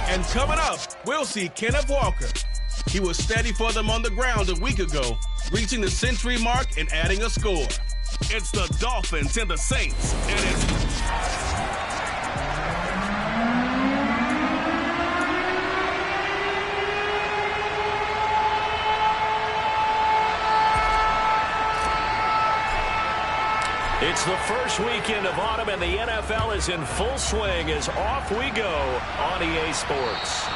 And coming up, we'll see Kenneth Walker. He was steady for them on the ground a week ago, reaching the century mark and adding a score. It's the Dolphins and the Saints, and It's the first weekend of autumn, and the NFL is in full swing as off we go on EA Sports.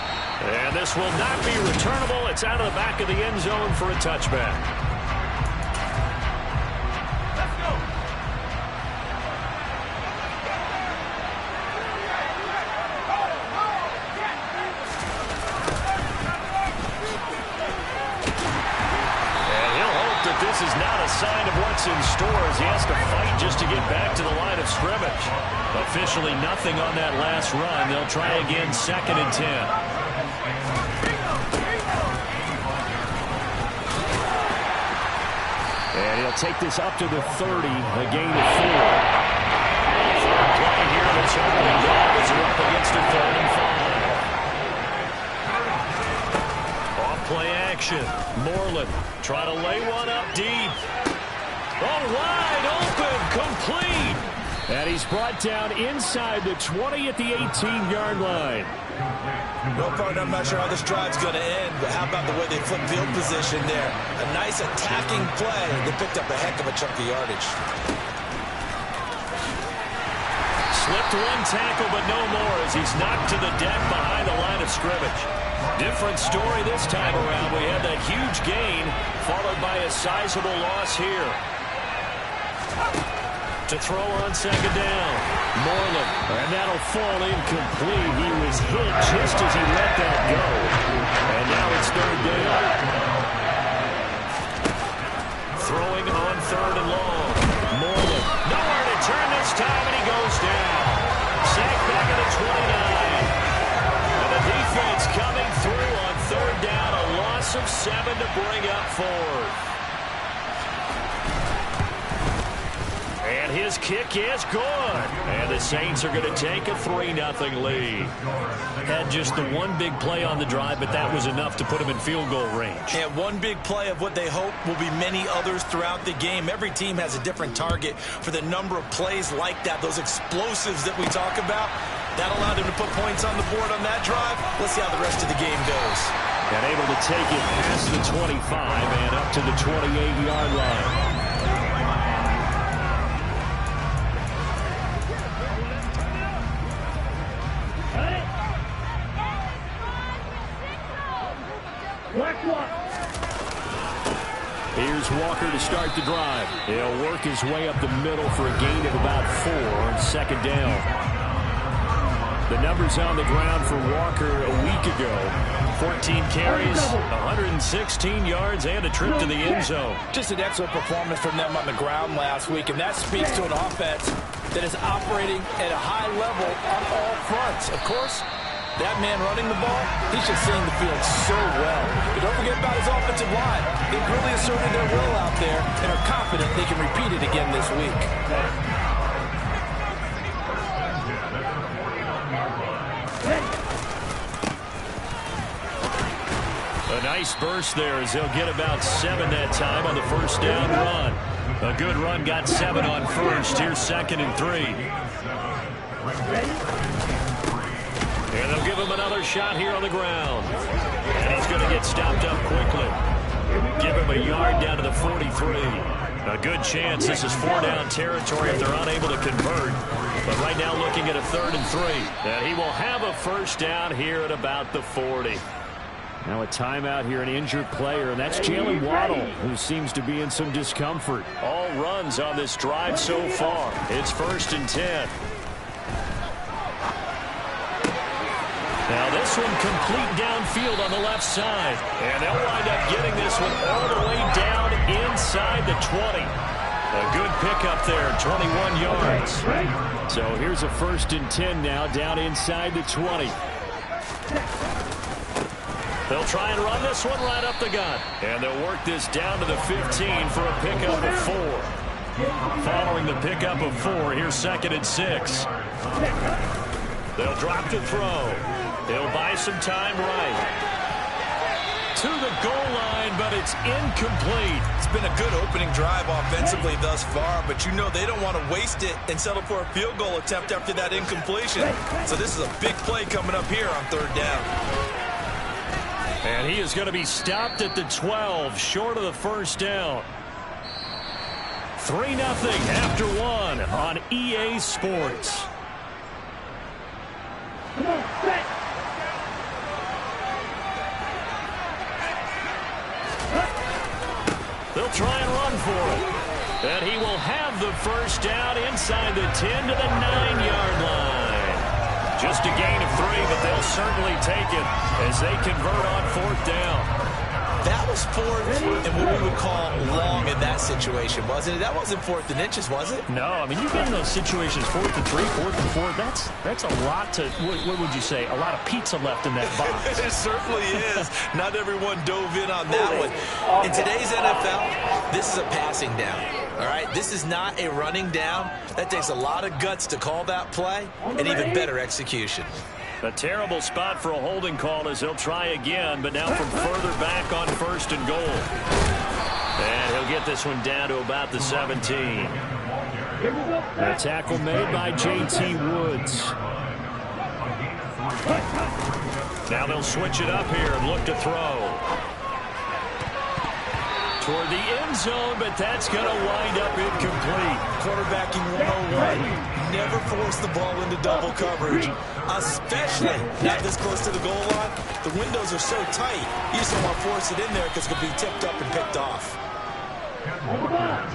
And this will not be returnable. It's out of the back of the end zone for a touchback. This is not a sign of what's in store as he has to fight just to get back to the line of scrimmage. Officially nothing on that last run. They'll try again, 2nd and 10. And he'll take this up to the 30, a gain of 4. Third play here, this opening drive as they're up against a 3rd and 5. Off play action. Moreland try to lay one up deep. Oh, wide open, complete. And he's brought down inside the 20 at the 18-yard line. Well, partner, I'm not sure how this drive's going to end, but how about the way they flip field position there? A nice attacking play. They picked up a heck of a chunk of yardage. Slipped one tackle, but no more as he's knocked to the deck behind the line of scrimmage. Different story this time around. We had that huge gain, followed by a sizable loss here. To throw on 2nd down. Moreland, and that'll fall incomplete. He was hit just as he let that go. And now it's 3rd down. Throwing on 3rd and long. Moreland, nowhere to turn this time, and he goes down. Sacked back at the 29. And the defense coming through on 3rd down. A loss of 7 to bring up 4th. And his kick is good. And the Saints are going to take a 3-0 lead. Had just the one big play on the drive, but that was enough to put him in field goal range. And one big play of what they hope will be many others throughout the game. Every team has a different target for the number of plays like that, those explosives that we talk about. That allowed him to put points on the board on that drive. Let's see how the rest of the game goes. And able to take it past the 25 and up to the 28-yard line. Here's Walker to start the drive. He'll work his way up the middle for a gain of about 4 on 2nd down. The numbers on the ground for Walker a week ago. 14 carries, 116 yards, and a trip to the end zone. Just an excellent performance from them on the ground last week, and that speaks to an offense that is operating at a high level on all fronts. Of course, that man running the ball, he's just seeing the field so well. But don't forget about his offensive line. They've really asserted their will out there and are confident they can repeat it again this week. A nice burst there as they'll get about 7 that time on the 1st down run. A good run got 7 on 1st. Here's 2nd and 3. And they'll give him another shot here on the ground. And he's going to get stopped up quickly. Give him a yard down to the 43. A good chance this is 4-down territory if they're unable to convert. But right now looking at a 3rd and 3. And he will have a 1st down here at about the 40. Now a timeout here, an injured player, and that's Jalen Waddle, who seems to be in some discomfort. All runs on this drive so far. It's 1st and 10. Now this one complete downfield on the left side. And they'll wind up getting this one all the way down inside the 20. A good pickup there, 21 yards. So here's a 1st and 10 now, down inside the 20. They'll try and run this one right up the gut. And they'll work this down to the 15 for a pickup of 4. Following the pickup of 4, here's 2nd and 6. They'll drop to throw. He'll buy some time right. To the goal line, but it's incomplete. It's been a good opening drive offensively thus far, but you know they don't want to waste it and settle for a field goal attempt after that incompletion. So this is a big play coming up here on third down. And he is going to be stopped at the 12, short of the first down. 3-0 after one on EA Sports. They'll try and run for it. And he will have the first down inside the 10 to the 9-yard line. Just a gain of 3, but they'll certainly take it as they convert on fourth down. That was fourth and what we would call long in that situation, wasn't it? That wasn't fourth and inches, was it? No, I mean, you get in those situations, 4th and 3, 4th and 4. That's a lot to, what would you say, a lot of pizza left in that box. It certainly is. Not everyone dove in on that one. In today's NFL, this is a passing down. All right, this is not a running down. That takes a lot of guts to call that play and even better execution. A terrible spot for a holding call as he'll try again, but now from further back on first and goal. And he'll get this one down to about the 17. A tackle made by J.T. Woods. Now they'll switch it up here and look to throw. Toward the end zone, but that's going to wind up incomplete. Quarterbacking 101. Never force the ball into double coverage, especially not this close to the goal line. The windows are so tight, you just don't want to force it in there because it could be tipped up and picked off.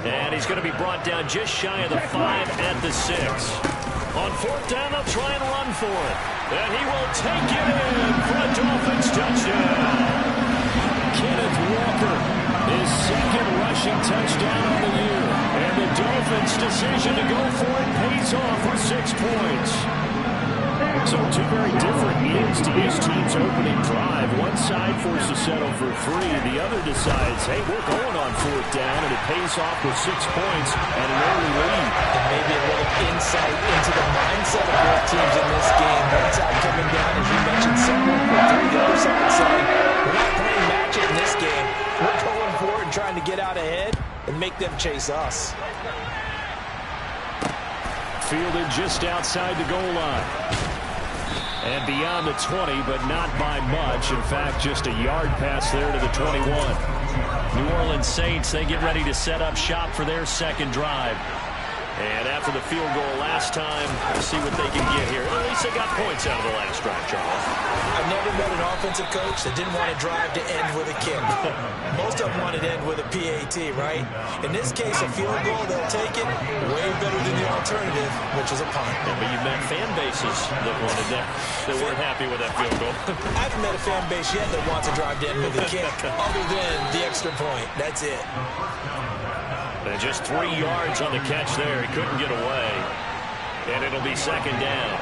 And he's going to be brought down just shy of the 5 at the 6. On fourth down, they'll try and run for it. And he will take it in for a Dolphins touchdown. Kenneth Walker, his second rushing touchdown of the year. And the Dolphins' decision to go for it pays off with 6 points. So 2 very different ends to each team's opening drive. One side forced to settle for 3. The other decides, hey, we're going on fourth down, and it pays off with 6 points and an early lead. And maybe a little insight into the mindset of both teams in this game. One side coming down, as you mentioned, someone for 3. The other side saying, we're not playing match it in this game. We're going for it and trying to get out ahead and make them chase us. Fielded just outside the goal line. And beyond the 20, but not by much. In fact, just a yard pass there to the 21. New Orleans Saints, they get ready to set up shop for their second drive. And after the field goal last time, we'll see what they can get here. At least they got points out of the last drive, Charles. I've never met an offensive coach that didn't want to drive to end with a kick. Most of them wanted to end with a PAT, right? In this case, a field goal, they'll take it way better than the alternative, which is a punt. Yeah, but you've met fan bases that wanted that, that weren't happy with that field goal. I haven't met a fan base yet that wants to drive to end with a kick, other than the extra point. That's it. And just 3 yards on the catch there. He couldn't get away. And it'll be second down.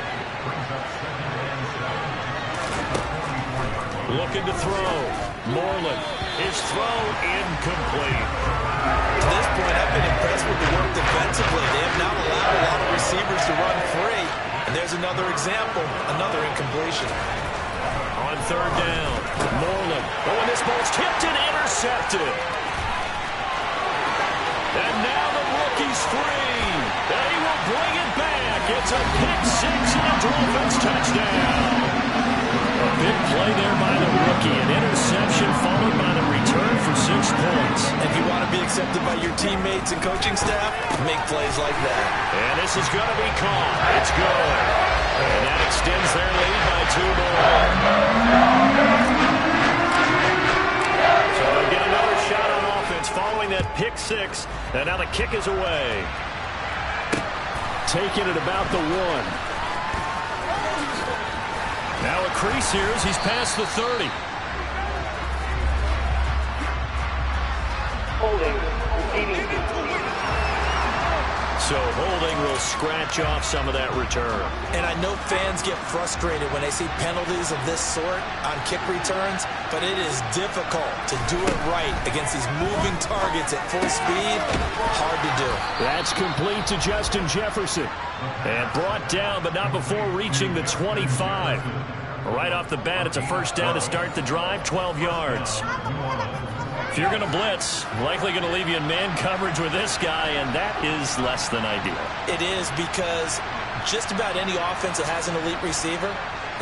Looking to throw. Moreland. His throw incomplete. To this point, I've been impressed with the work defensively. They have not allowed a lot of receivers to run free. And there's another example, another incompletion. On third down, Moreland. Oh, and this ball's tipped and intercepted. And now the rookie's free. And he will bring it back. It's a pick 6 and a Dolphins touchdown. A big play there by the rookie. An interception followed by the return for 6 points. If you want to be accepted by your teammates and coaching staff, make plays like that. And this is going to be caught. It's good. And that extends their lead by 2 more. So they'll get another shot on offense following that pick 6. And now the kick is away. Taking it about the 1. Now a crease here as he's past the 30. So holding will scratch off some of that return. And I know fans get frustrated when they see penalties of this sort on kick returns, but it is difficult to do it right against these moving targets at full speed. Hard to do. That's complete to Justin Jefferson. And brought down, but not before reaching the 25. Right off the bat, it's a first down to start the drive, 12 yards. If you're going to blitz, likely going to leave you in man coverage with this guy, and that is less than ideal. It is, because just about any offense that has an elite receiver,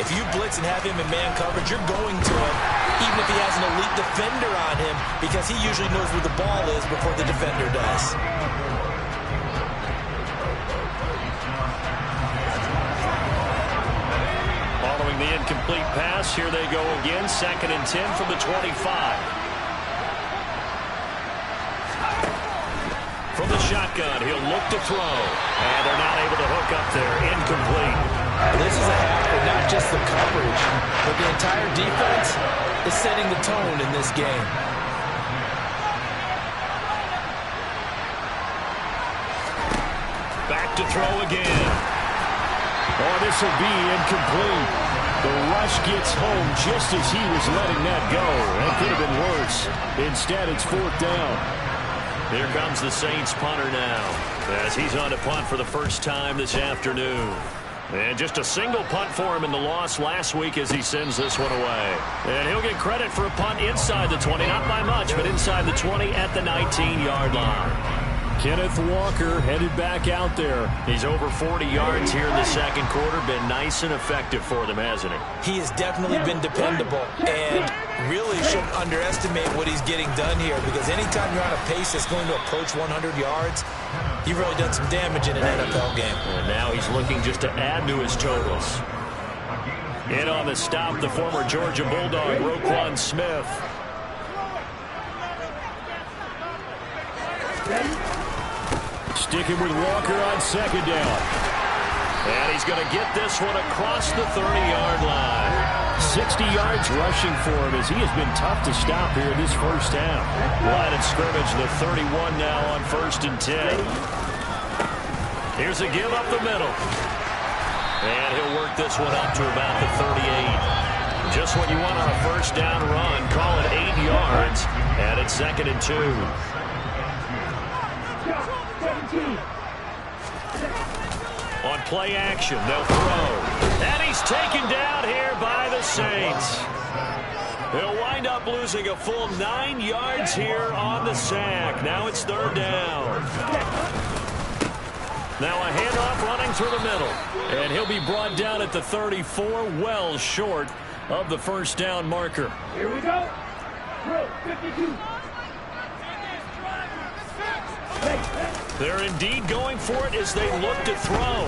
if you blitz and have him in man coverage, you're going to him, even if he has an elite defender on him, because he usually knows where the ball is before the defender does. Following the incomplete pass, here they go again, 2nd and 10 from the 25. From the shotgun, he'll look to throw. And they're not able to hook up there. Incomplete. This is a half where not just the coverage, but the entire defense is setting the tone in this game. Back to throw again. Oh, this will be incomplete. The rush gets home just as he was letting that go. That could have been worse. Instead, it's 4th down. Here comes the Saints punter now, as he's on to punt for the first time this afternoon. And just a single punt for him in the loss last week as he sends this one away. And he'll get credit for a punt inside the 20, not by much, but inside the 20 at the 19-yard line. Kenneth Walker headed back out there. He's over 40 yards here in the second quarter. Been nice and effective for them, hasn't he? He has definitely been dependable, and really shouldn't underestimate what he's getting done here, because anytime you're on a pace that's going to approach 100 yards, you've really done some damage in an NFL game. And now he's looking just to add to his totals. In on the stop, the former Georgia Bulldog, Roquan Smith. Sticking with Walker on 2nd down. And he's going to get this one across the 30-yard line. 60 yards rushing for him, as he has been tough to stop here in this first half. Line of scrimmage, the 31 now on 1st and 10. Here's a give up the middle. And he'll work this one up to about the 38. Just what you want on a first down run. Call it 8 yards. And it's 2nd and 2. On play action, they'll throw. And he's taken down here by the Saints. He'll wind up losing a full 9 yards here on the sack. Now it's 3rd down. Now a handoff running through the middle. And he'll be brought down at the 34, well short of the first down marker. Here we go. Throw, 52. They're indeed going for it as they look to throw.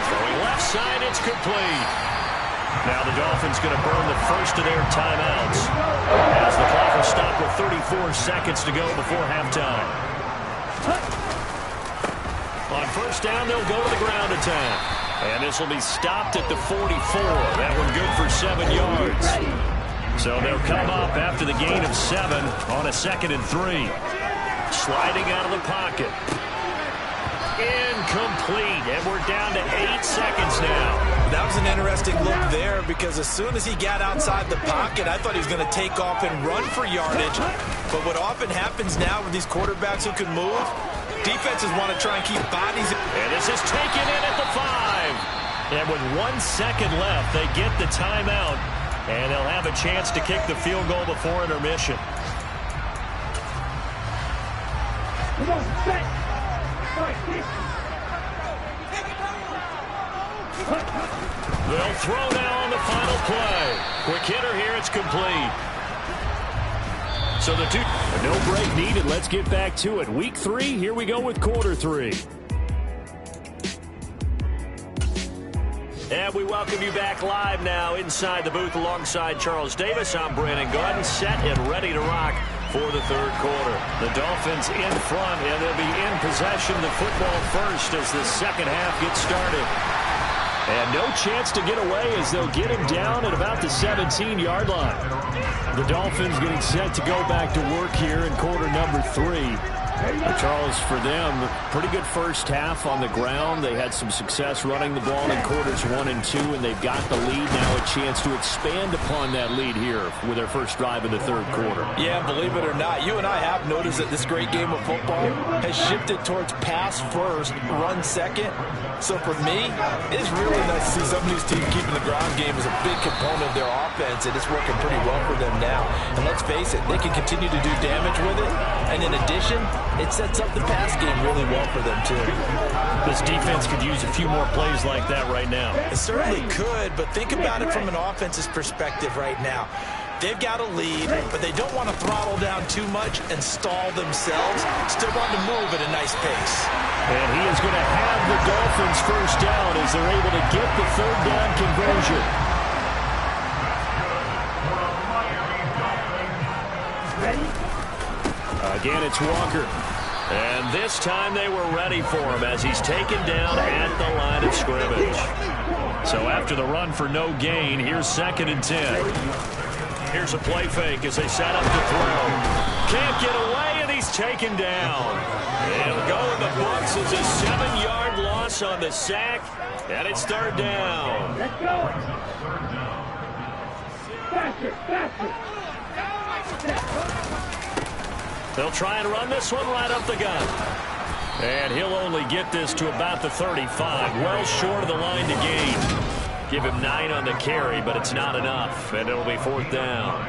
Throwing left side, it's complete. Now the Dolphins going to burn the first of their timeouts as the clock will stop with 34 seconds to go before halftime. On first down, they'll go to the ground attack. And this will be stopped at the 44. That one good for 7 yards. So they'll come up after the gain of 7 on a 2nd and 3. Sliding out of the pocket. Incomplete. And we're down to 8 seconds now. That was an interesting look there, because as soon as he got outside the pocket, I thought he was going to take off and run for yardage. But what often happens now with these quarterbacks who can move, defenses want to try and keep bodies. And this is taken in at the 5. And with 1 second left, they get the timeout. And they'll have a chance to kick the field goal before intermission. They'll throw now on the final play. Quick hitter here, it's complete. So the two, no break needed. Let's get back to it. Week 3, here we go with quarter 3. And we welcome you back live now inside the booth alongside Charles Davis. I'm Brandon Gaudin, set and ready to rock for the third quarter. The Dolphins in front, and they'll be in possession of the football first as the second half gets started. And no chance to get away as they'll get him down at about the 17-yard line. The Dolphins getting set to go back to work here in quarter number 3. Charles, for them, pretty good first half on the ground. They had some success running the ball in quarters 1 and 2, and they've got the lead. Now a chance to expand upon that lead here with their first drive in the third quarter. Yeah, believe it or not, you and I have noticed that this great game of football has shifted towards pass first, run second. So for me, it's really nice to see some of these teams keeping the ground game as a big component of their offense, and it's working pretty well for them now. And let's face it, they can continue to do damage with it. And in addition, it sets up the pass game really well for them, too. This defense could use a few more plays like that right now. It certainly could, but think about it from an offense's perspective right now. They've got a lead, but they don't want to throttle down too much and stall themselves. Still want to move at a nice pace. And he is going to have the Dolphins first down as they're able to get the third down conversion. Again, it's Walker. And this time they were ready for him as he's taken down at the line of scrimmage. So after the run for no gain, here's 2nd and 10. Here's a play fake as they set up to throw. Can't get away, and he's taken down. It'll go in the books as a 7-yard loss on the sack, and it's third down. Let's go. Faster, faster. They'll try and run this one right up the gut. And he'll only get this to about the 35, well short of the line to gain. Give him 9 on the carry, but it's not enough, and it'll be 4th down.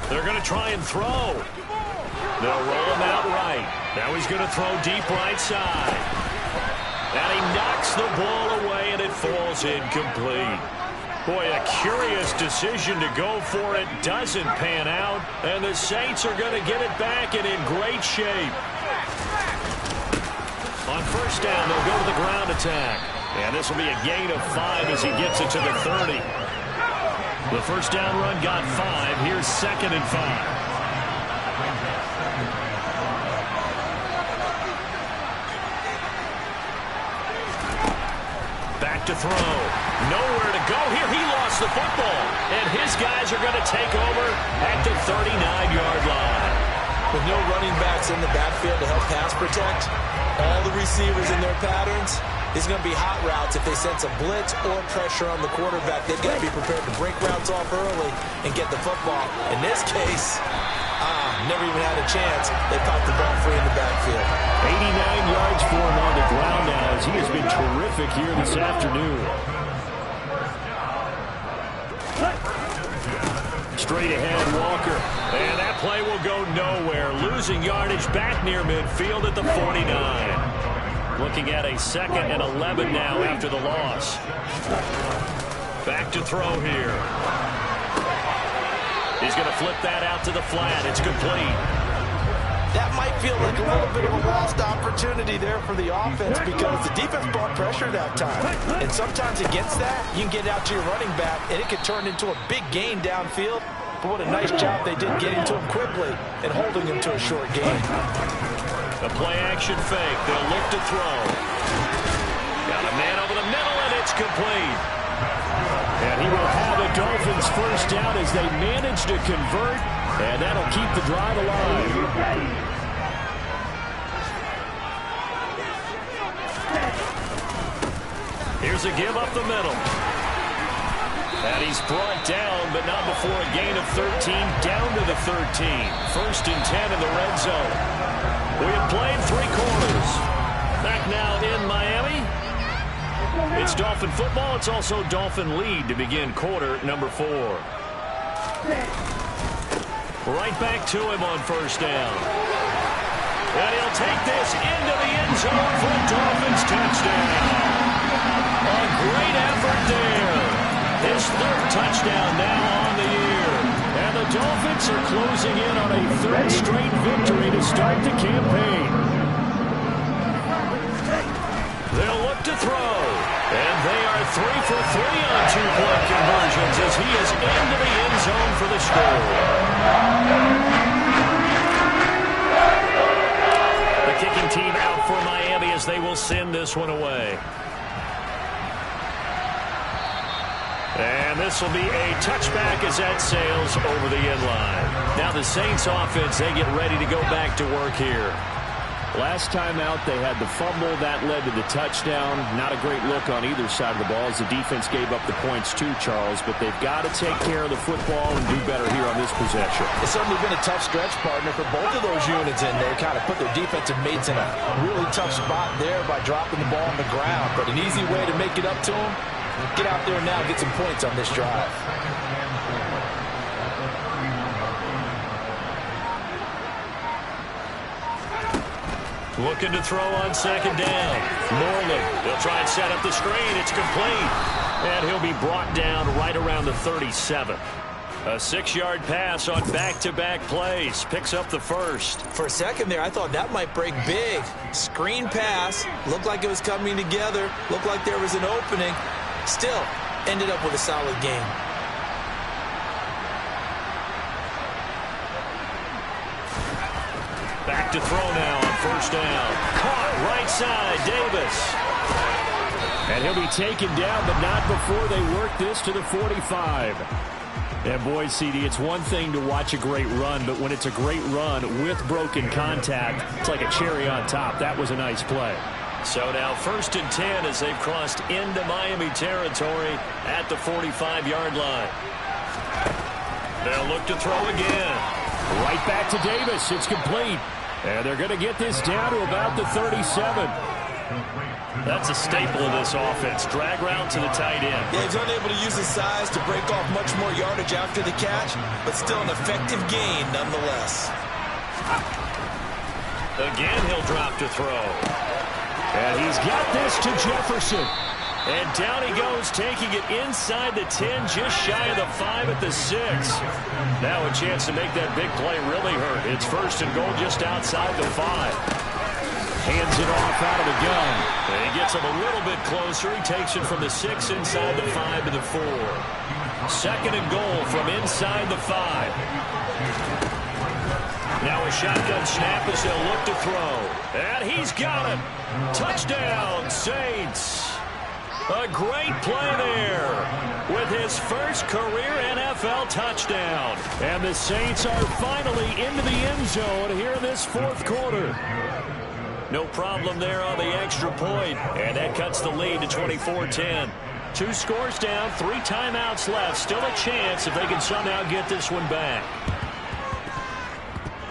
They're going to try and throw. They'll roll him out right. Now he's going to throw deep right side. And he knocks the ball away, and it falls incomplete. Boy, a curious decision to go for it. Doesn't pan out, and the Saints are going to get it back and in great shape. On first down, they'll go to the ground attack. And this will be a gain of 5 as he gets it to the 30. The first down run got 5. Here's 2nd and 5. Back to throw. Nowhere to go here. He lost the football. And his guys are going to take over at the 39-yard line. With no running backs in the backfield to help pass protect, all the receivers in their patterns, it's going to be hot routes. If they sense a blitz or pressure on the quarterback, they've got to be prepared to break routes off early and get the football. In this case, never even had a chance. They popped the ball free in the backfield. 89 yards for him on the ground now as he has been terrific here this afternoon. Straight ahead, Walker. And that play will go nowhere. Losing yardage back near midfield at the 49. Looking at a 2nd and 11 now after the loss. Back to throw here. He's going to flip that out to the flat. It's complete. That might feel like a little bit of a lost opportunity there for the offense because the defense brought pressure that time. And sometimes against that, you can get out to your running back, and it can turn into a big gain downfield. But what a nice job they did getting to him quickly and holding him to a short gain. A play-action fake. They'll look to throw. Got a man over the middle, and it's complete. And he will have the Dolphins first down as they manage to convert, and that'll keep the drive alive. Here's a give up the middle. And he's brought down, but not before a gain of 13, down to the 13. 1st and 10 in the red zone. We have played 3 quarters. Back now in Miami. It's Dolphin football. It's also Dolphin lead to begin quarter number 4. Right back to him on first down. And he'll take this into the end zone for a Dolphins touchdown. A great effort there. His 3rd touchdown now on the year. And the Dolphins are closing in on a 3rd straight victory to start the campaign. They'll look to throw. And they are 3 for 3 on 2-point conversions as he is into the end zone for the score. The kicking team out for Miami as they will send this one away. And this will be a touchback as that sails over the end line. Now the Saints offense, they get ready to go back to work here. Last time out, they had the fumble. That led to the touchdown. Not a great look on either side of the ball as the defense gave up the points too, Charles. But they've got to take care of the football and do better here on this possession. It's certainly been a tough stretch, partner, for both of those units in there. Kind of put their defensive mates in a really tough spot there by dropping the ball on the ground. But an easy way to make it up to them, get out there now and get some points on this drive. Looking to throw on second down. Moreland, they'll try and set up the screen. It's complete. And he'll be brought down right around the 37. A 6-yard pass on back-to-back plays. Picks up the first. For a second there, I thought that might break big. Screen pass. Looked like it was coming together. Looked like there was an opening. Still, ended up with a solid game. Back to throw now on first down. Caught right side, Davis. And he'll be taken down, but not before they work this to the 45. And boy, CD, it's one thing to watch a great run, but when it's a great run with broken contact, it's like a cherry on top. That was a nice play. So now 1st and 10 as they've crossed into Miami territory at the 45-yard line. They'll look to throw again. Right back to Davis. It's complete. And they're going to get this down to about the 37. That's a staple of this offense. Drag route to the tight end. Yeah, he's unable to use his size to break off much more yardage after the catch, but still an effective gain nonetheless. Again, he'll drop to throw. And he's got this to Jefferson. And down he goes, taking it inside the 10, just shy of the 5 at the 6. Now a chance to make that big play really hurt. It's 1st and goal just outside the 5. Hands it off out of the gun. And he gets him a little bit closer. He takes it from the 6 inside the 5 to the 4. 2nd and goal from inside the 5. Now a shotgun snap as they'll look to throw. And he's got it. Touchdown, Saints. A great play there with his first career NFL touchdown. And the Saints are finally into the end zone here in this 4th quarter. No problem there on the extra point. And that cuts the lead to 24-10. 2 scores down, 3 timeouts left. Still a chance if they can somehow get this one back.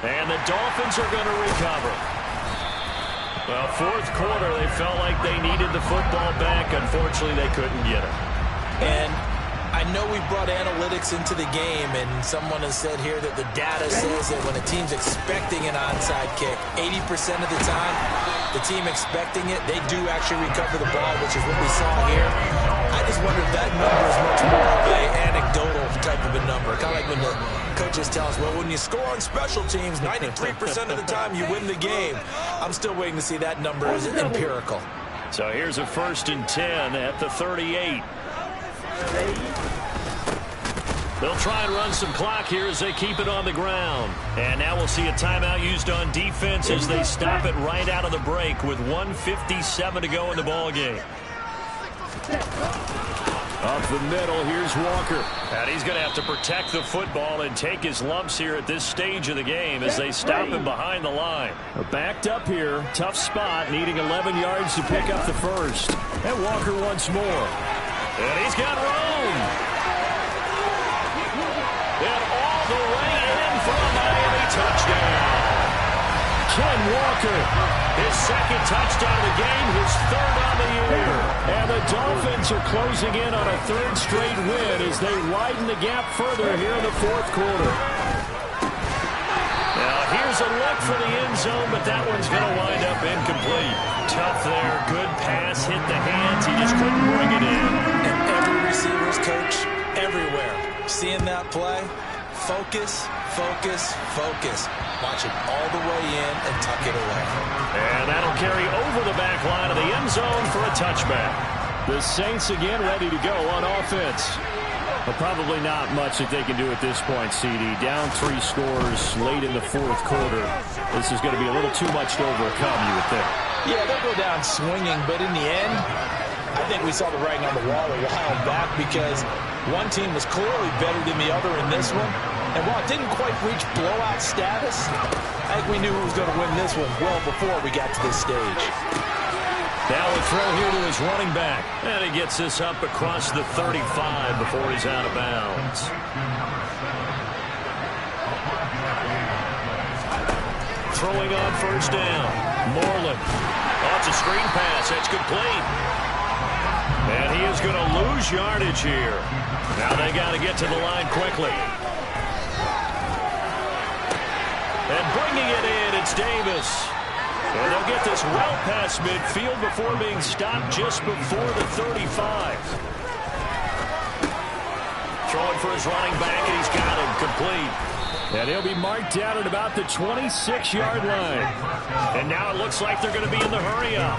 And the Dolphins are going to recover. Well, 4th quarter, they felt like they needed the football back. Unfortunately, they couldn't get it. And I know we brought analytics into the game, and someone has said here that the data says that when a team's expecting an onside kick, 80% of the time, the team expecting it, they do actually recover the ball, which is what we saw here. I just wonder if that number is much more of an anecdotal type of a number. Kind of like when the coaches tell us, well, when you score on special teams, 93% of the time you win the game. I'm still waiting to see that number as empirical. So here's a 1st and 10 at the 38. They'll try and run some clock here as they keep it on the ground. And now we'll see a timeout used on defense as they stop it right out of the break with 1:57 to go in the ballgame. Up the middle, here's Walker. And he's going to have to protect the football and take his lumps here at this stage of the game as they stop him behind the line. Backed up here, tough spot, needing 11 yards to pick up the first. And Walker once more. And he's got room. And all the way in for a Miami touchdown. Ken Walker. His 2nd touchdown of the game, his 3rd on the year. And the Dolphins are closing in on a 3rd straight win as they widen the gap further here in the 4th quarter. Now here's a look for the end zone, but that one's going to wind up incomplete. Tough there, good pass, hit the hands, he just couldn't bring it in. And every receiver's coach everywhere, seeing that play, focus, focus, focus. Watch it all the way in and tuck it away. And that'll carry over the back line of the end zone for a touchback. The Saints again ready to go on offense. But probably not much that they can do at this point, CD. Down 3 scores late in the 4th quarter. This is going to be a little too much to overcome, you would think. Yeah, they'll go down swinging, but in the end, I think we saw the writing on the wall a while back because One team was clearly better than the other in this one. And while it didn't quite reach blowout status, I think we knew who was going to win this one well before we got to this stage. Now a throw here to his running back. And he gets this up across the 35 before he's out of bounds. Throwing on first down. Moreland. Oh, it's a screen pass. That's complete. And he is going to lose yardage here. Now they got to get to the line quickly. And bringing it in, it's Davis. And they'll get this well past midfield before being stopped just before the 35. Throwing for his running back, and he's got him complete. And he'll be marked down at about the 26-yard line. And now it looks like they're going to be in the hurry-up.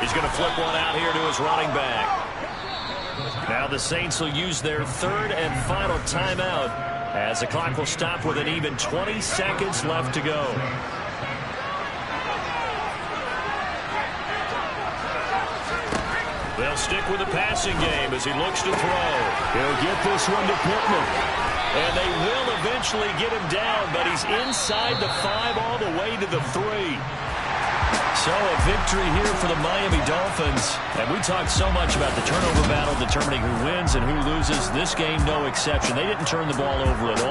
He's going to flip one out here to his running back. Now the Saints will use their third and final timeout as the clock will stop with an even 20 seconds left to go. They'll stick with the passing game as he looks to throw. He'll get this one to Pittman. And they will eventually get him down, but he's inside the 5 all the way to the 3. So a victory here for the Miami Dolphins. And we talked so much about the turnover battle determining who wins and who loses. This game, no exception. They didn't turn the ball over at all.